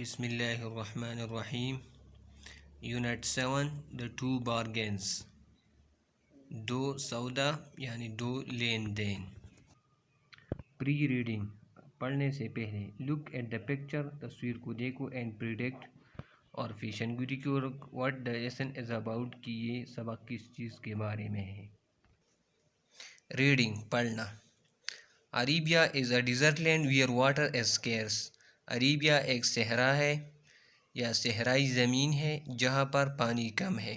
بسم اللہ الرحمن الرحیم۔ یونٹ 7 دا ٹو بارگینز، دو سودا یعنی دو لین دین۔ پری ریڈنگ، پڑھنے سے پہلے لک ایٹ دا پکچر، تصویر کو دیکھو، اینڈ پریڈکٹ اور فیشن گوری کو what the lesson is about, کہ یہ سبق کس چیز کے بارے میں ہے۔ ریڈنگ، پڑھنا۔ Arabia is a desert land where water is scarce. Arabia ایک صحرا ہے یا صحرائی زمین ہے جہاں پر پانی کم ہے۔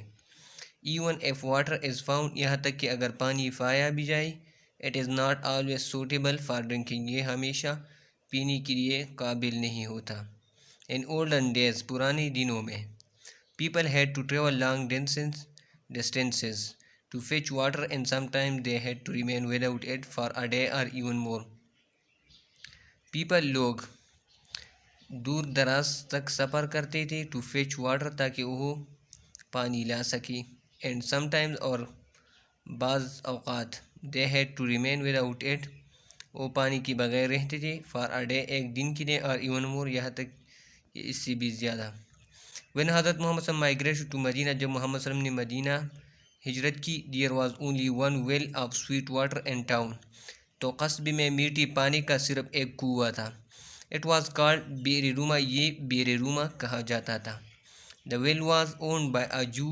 Even if water is found, یہاں تک کہ اگر پانی پایا بھی جائے، it is not always suitable for drinking, یہ ہمیشہ پینے کے لیے قابل نہیں ہوتا۔ ان اولڈن ڈیز، پرانے دنوں میں، people had to travel long distances to fetch water and some time they had to remain without it for a day اور ایون مور۔ لوگ دور دراز تک سفر کرتے تھے، ٹو فیچ واٹر، تاکہ وہ پانی لا سکیں، اینڈ سم ٹائمز، اور بعض اوقات، they had to remain without it, وہ پانی کے بغیر رہتے تھے، فار اے ڈے، ایک دن کے لیے، اور ایون مور، یہاں تک کہ اس سے بھی زیادہ۔ وین حضرت محمد صلی اللہ علیہ وسلم مائیگریٹڈ ٹو مدینہ، جب محمد صلی اللہ علیہ وسلم نے مدینہ ہجرت کی، there was only one well of sweet water in town, تو قصبے میں میٹھی پانی کا صرف ایک کنواں تھا۔ اٹ واز کالڈ بئر روما، یہ بئر روما کہا جاتا تھا۔ The well was owned by a Jew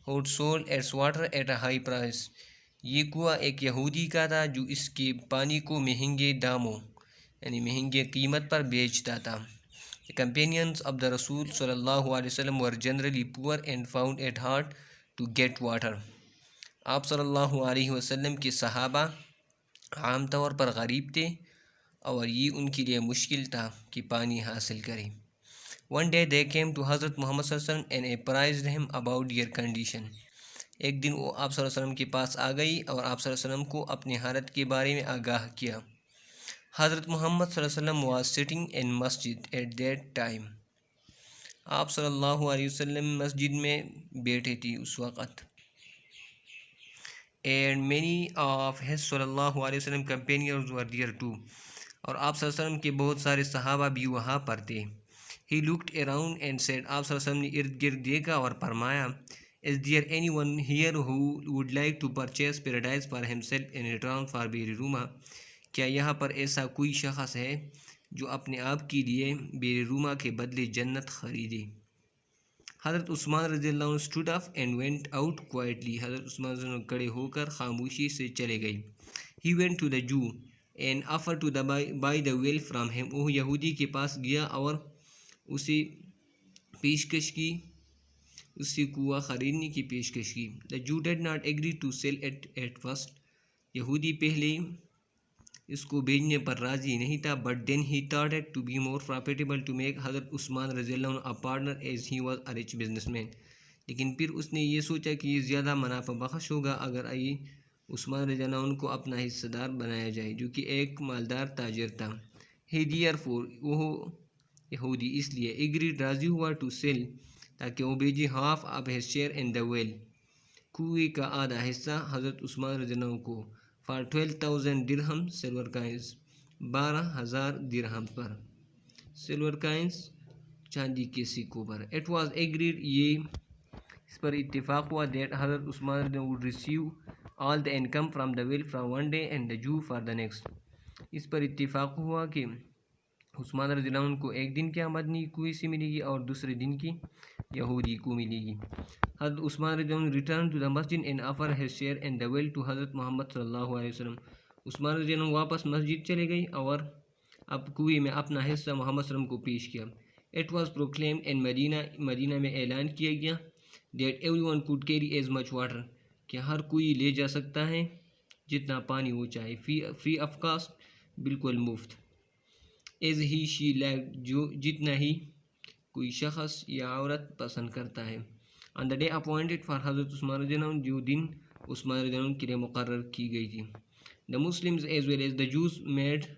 who'd sold its water at a high price, یہ کنواں ایک یہودی کا تھا جو اس کے پانی کو مہنگے داموں یعنی مہنگے قیمت پر بیچتا تھا۔ The companions of the رسول صلی اللہ علیہ وسلم were generally poor and found it hard to get water۔ آپ صلی اللہ علیہ وسلم کے صحابہ عام طور پر غریب تھے اور یہ ان کے لیے مشکل تھا کہ پانی حاصل کریں۔ One day they came to حضرت محمد صلی اللہ علیہ وسلم and apprised him about their condition۔ ایک دن وہ آپ صلی اللہ علیہ وسلم کے پاس آ گئی اور آپ صلی اللہ علیہ وسلم کو اپنی حالت کے بارے میں آگاہ کیا۔ حضرت محمد صلی اللہ علیہ وسلم was sitting in Masjid at that time۔ آپ صلی اللہ علیہ وسلم مسجد میں بیٹھے تھے اس وقت۔ And many of his صلی اللہ علیہ وسلم companions were there too۔ اور آپ صلی اللہ علیہ وسلم کے بہت سارے صحابہ بھی وہاں پر تھے۔ He looked around and said، آپ صلی اللہ علیہ وسلم نے ارد گرد دیکھا اور فرمایا، Is there anyone here who would like to purchase paradise for himself in return for بئر روما؟ کیا یہاں پر ایسا کوئی شخص ہے جو اپنے آپ کے لیے بئر روما کے بدلے جنت خریدے؟ حضرت عثمان رضی اللہ عنہ stood up and went out quietly۔ حضرت عثمان رضی اللہ عنہ کھڑے ہو کر خاموشی سے چلے گئے۔ He went to the Jew and offered to buy the well from him۔ وہ یہودی کے پاس گیا اور اسے پیشکش کی، اس سے کنواں خریدنے کی پیشکش کی۔ The Jew did not agree to sell it at first۔ یہودی پہلے اس کو بیچنے پر راضی نہیں تھا، but then he thought it to be more profitable to make حضرت عثمان رضی اللہ عنہ a partner as he was a rich businessman۔ لیکن پھر اس نے یہ سوچا کہ یہ زیادہ منافع بخش ہوگا اگر عثمان رضی اللہ عنہ کو اپنا حصہ دار بنایا جائے، جو کہ ایک مالدار تاجر تھا۔ He therefore، وہ یہودی اس لیے agreed، راضی ہوا، to sell، تاکہ وہ بیچے half of his share in the well، کنویں کا آدھا حصہ حضرت عثمان رضی اللہ عنہ کو، for 12,000 درہم سلور کائنز، 12,000 درہم پر، سلور کائنز چاندی کے سکوں پر۔ It was agreed، یہ اس پر اتفاق ہوا، that حضرت عثمان رضی اللہ عنہ would receive all the income from the well from one day and the Jew for the next۔ اس پر اتفاق ہوا کہ عثمان رضی اللہ عنہ کو ایک دن کی آمدنی کنویں سے ملے گی اور دوسرے دن کی یہودی کو ملے گی۔ حضرت عثمان رضی اللہ عنہ returned to the masjid and offered his share in the well to حضرت محمد صلی اللہ علیہ وسلم۔ عثمان رضی اللہ عنہ واپس مسجد چلے گئے اور اب کنویں میں اپنا حصہ محمد صلی اللہ علیہ وسلم کو پیش کیا۔ It was proclaimed in مدینہ، مدینہ میں اعلان کیا گیا، that everyone could carry as much water، کہ ہر کوئی لے جا سکتا ہے جتنا پانی وہ چاہے، free of cost، بالکل مفت، as he she liked، جو جتنا ہی کوئی شخص یا عورت پسند کرتا ہے۔ On the day appointed for حضرت عثمان رضی اللہ عنہ، جو دن عثمان رضی اللہ عنہ کے لیے مقرر کی گئی تھی، the Muslims as well as the Jews made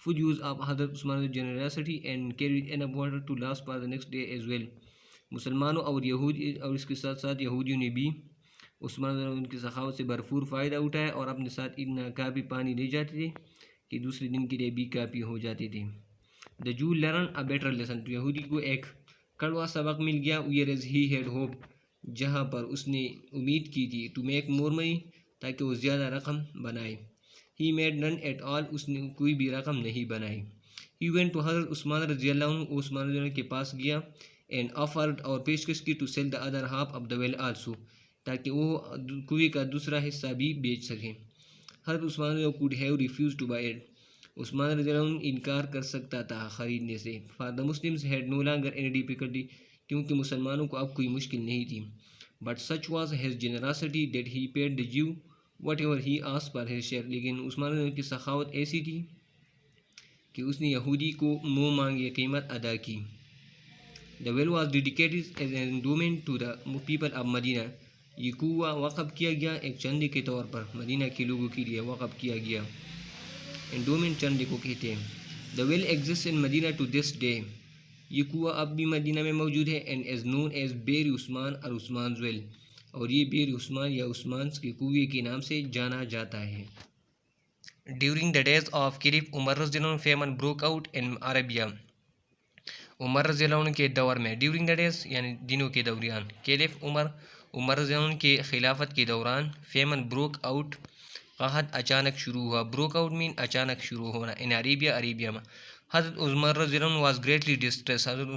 full use of حضرت عثمان کی generosity and carried enough water to last for the next day as well۔ مسلمانوں اور یہودی اور اس کے ساتھ ساتھ یہودیوں نے بھی عثمان رضی اللہ عنہ کی سخاوت سے بھرپور فائدہ اٹھایا اور اپنے ساتھ اتنا کافی پانی لے جاتے تھے کہ دوسرے دن کے لیے بھی کافی ہو جاتے تھے۔ The Jew learned a better lesson. تو یہودی کو ایک کڑوا سبق مل گیا. Whereas he had hope, جہاں پر اس نے امید کی تھی. To make more money, تاکہ وہ زیادہ رقم بنائے. He made none at all, اس نے کوئی بھی رقم نہیں بنائی. He went to حضرت عثمان رضی اللہ عنہ, عثمان رضی اللہ عنہ کے پاس گیا, and offered اور پیشکش کی to sell the other half of the well also, تاکہ وہ کنویں کا دوسرا حصہ بھی بیچ سکیں. حضرت عثمان رضی اللہ عنہ could have refused to buy it, عثمان رضی اللہ عنہ انکار کر سکتا تھا خریدنے سے. For the Muslims had no longer any difficulty, کیونکہ مسلمانوں کو اب کوئی مشکل نہیں تھی. But such was his generosity that he paid the Jew whatever he asked per his share, لیکن عثمان رضی اللہ عنہ کی سخاوت ایسی تھی کہ اس نے یہودی کو منہ مانگے قیمت ادا کی. The well was dedicated as an endowment to the people of Medina, یہ کنواں وقف کیا گیا ایک چندے کے طور پر مدینہ کے لوگوں کے لیے وقف کیا گیا. انڈومنٹ چندے کو کہتے ہیں. The well exists in Medina to this day, یہ کنواں اب بھی مدینہ میں موجود ہے. And is known as بیر عثمان اور عثمان's well, اور یہ بیر عثمان یا عثمان کے کنویں کے نام سے جانا جاتا ہے. During the days of Caliph Umar رضی اللہ عنہ, famine broke out in Arabia, عمر رضی اللہ عنہ کے دور میں. During the days یعنی دنوں کے دوران. Caliph عمر رضی اللہ عنہ کے خلافت کے دوران. famine broke out, قحط اچانک شروع ہوا. broke out mean اچانک شروع ہونا. in Arabia, عربیہ میں. حضرت عمر رضی اللہ عنہ was greatly distressed, حضرت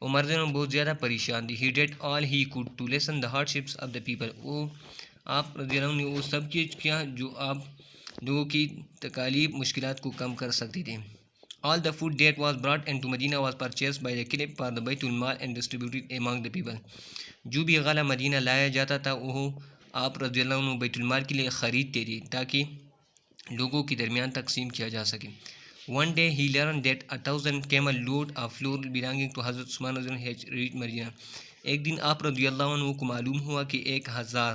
عمر رضی اللہ عنہ بہت زیادہ پریشان تھی. he did all he could to lessen the hardships of the people, وہ آپ رضی اللہ عنہ نے وہ سب چیز کیا جو آپ لوگوں کی تکالیف مشکلات کو کم کر سکتی تھی. all the food that was brought into Medina was purchased by the Caliph for the Bayt al-Mal and distributed among the people, جو بھی غلہ مدینہ لایا جاتا تھا وہ آپ رضی اللہ عنہ بیت المال کے لیے خریدتے تھے تاکہ لوگوں کے درمیان تقسیم کیا جا سکے. one day he learned that 1,000 camel load of flour belonging to حضرت عثمان رضی اللہ عنہ had reached Medina, ایک دن آپ رضی اللہ عنہ کو معلوم ہوا کہ 1,000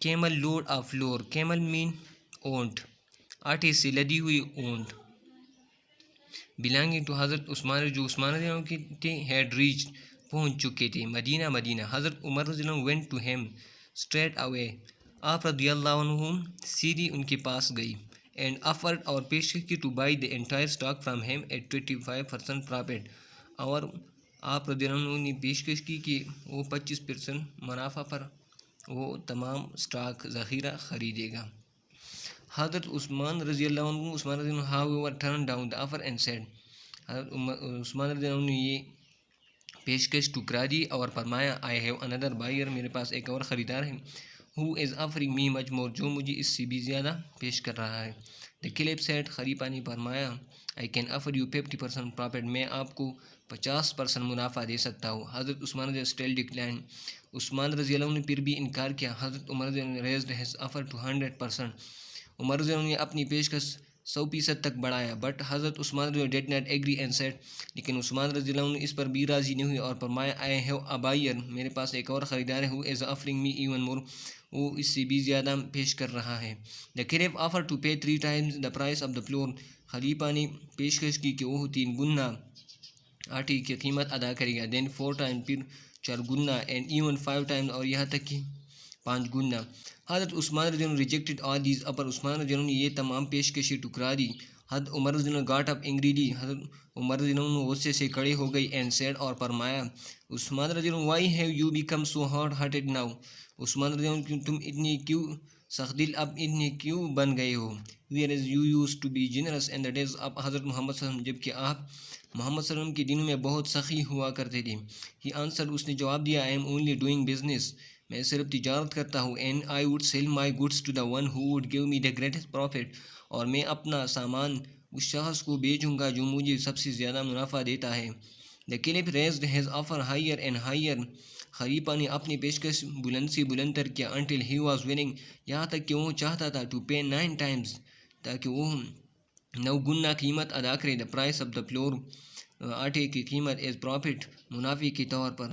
camel load of flour, camel مین اونٹ, آٹے سے لدی ہوئی اونٹ, بلانگنگ ٹو حضرت عثمان جو عثمان رضی اللہ عنہ کے تھے, ہیڈ ریچ پہنچ چکے تھے مدینہ. حضرت عمر رضی اللہ عنہ went to him straight away, آپ رضی اللہ عنہ سیدھی ان کے پاس گئی. and offered اور پیشکش کی to buy the entire stock from him at 25% profit, اور آپ رضی اللہ عنہ نے پیشکش کی کہ وہ 25% منافع پر وہ تمام سٹاک ذخیرہ خریدے گا. حضرت عثمان رضی اللہ عنہ however turned down the offer and said, حضرت عثمان رضی اللہ عنہ نے یہ پیشکش ٹکرا دی اور فرمایا I have another buyer, میرے پاس ایک اور خریدار ہے, who is offering me much more, جو مجھے اس سے بھی زیادہ پیش کر رہا ہے. The Caliph said, خلیفہ نے فرمایا I can offer you 50% profit, میں آپ کو 50% منافع دے سکتا ہوں. حضرت عثمان رضی اللہ عنہ still declined, عثمان رضی اللہ عنہ نے پھر بھی انکار کیا. حضرت عمر رضی اللہ عنہ raised his offer to 100%, عمر رضی اللہ عنہ نے اپنی پیشکش 100% تک بڑھایا. بٹ حضرت عثمان رضی اللہ عنہ did not agree and said, لیکن عثمان رضی اللہ عنہ اس پر بھی راضی نہیں ہوئے اور فرمایا I have a buyer, میرے پاس ایک اور خریدار ہے, who is offering me even more, وہ اس سے بھی زیادہ پیش کر رہا ہے. The Caliph offered to pay 3 times the price of the flour, خلیفہ نے پیشکش کی کہ وہ 3 گنا آٹے کی قیمت ادا کرے گا. Then 4 times, پھر 4 گنا, and even 5 times, اور یہاں تک کہ 5 گنا. حضرت عثمان رضی اللہ عنہ rejected all these offers, عثمان رضی اللہ عنہ نے یہ تمام پیشکشیں ٹکرا دی. حضرت عمر رضی اللہ عنہ got up angrily, حضرت عمر رضی اللہ عنہ غصے سے کھڑے ہو گئی. and said, اور فرمایا عثمان رضی اللہ عنہ why have you become so hard hearted now, عثمان رضی اللہ عنہ تم اتنے کیوں سخت دل اب اتنے کیوں بن گئے ہو. whereas you used to be generous in the days of حضرت محمد صلی اللہ علیہ وسلم, جبکہ آپ محمد صلی اللہ علیہ وسلم کے دنوں میں بہت سخی ہوا کرتے تھے. he answered, اس نے جواب دیا I am only doing business, میں صرف تجارت کرتا ہوں. and I would sell my goods to the one who would give me the greatest profit, اور میں اپنا سامان اس شخص کو بیچوں گا جو مجھے سب سے زیادہ منافع دیتا ہے. The Caliph raised his offer higher and higher, خلیفہ نے اپنی پیشکش بلند سے بلند تر کیا. until he was willing, یہاں تک کہ وہ چاہتا تھا to pay 9 times, تاکہ وہ 9 گنا قیمت ادا کرے. the price of the flour, آٹے کی قیمت as profit, منافع کے طور پر.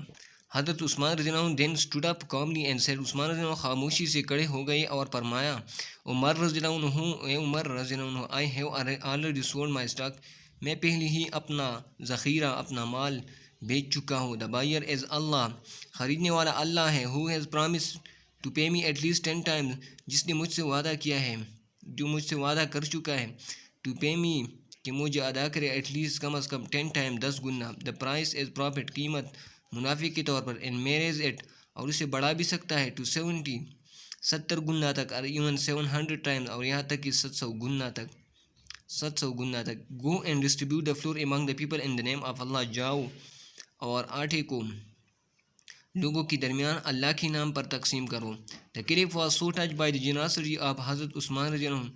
حضرت عثمان رضی اللہ عنہ then stood up calmly and said, عثمان رضی اللہ عنہ خاموشی سے کھڑے ہو گئے اور فرمایا عمر رضی اللہ عنہ, عمر رضی اللہ عنہ I have already sold my stock, میں پہلے ہی اپنا ذخیرہ اپنا مال بیچ چکا ہوں. the buyer is Allah, خریدنے والا اللہ ہے. who has promised to pay me at least 10 times, جس نے مجھ سے وعدہ کیا ہے جو مجھ سے وعدہ کر چکا ہے ٹو پے می کہ مجھے ادا کرے ایٹ لیسٹ کم از کم 10 ٹائم 10 گنا دا پرائس ایز پروفٹ قیمت منافع کے طور پر اینڈ میریز ایٹ اور اسے بڑھا بھی سکتا ہے ٹو 70 گنا تک اور ایون 700 ٹائم اور یہاں تک کہ 700 گنا تک go and distribute the flour among the people in the name of Allah جاؤ اور آٹے کو لوگوں کے درمیان اللہ کے نام پر تقسیم کرو. The caliph was so touched by the generosity of حضرت عثمان رضی اللہ عنہ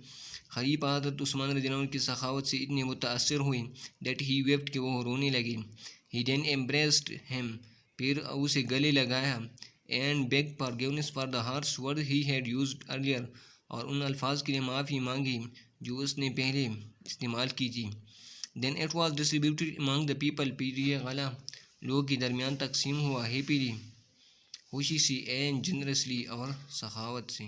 خلیفہ حضرت عثمان رضی اللہ عنہ کی سخاوت سے اتنے متاثر ہوئے that he wept کہ وہ رونے لگے. He then embraced him پھر اسے گلے لگایا and begged forgiveness for the harsh words he had used earlier اور ان الفاظ کے لیے معافی مانگی جو اس نے پہلے استعمال کی تھی. Then it was distributed among the people پھر یہ غلہ لوگوں کے درمیان تقسیم ہوا happily خوشی سے and generously اور سخاوت سے.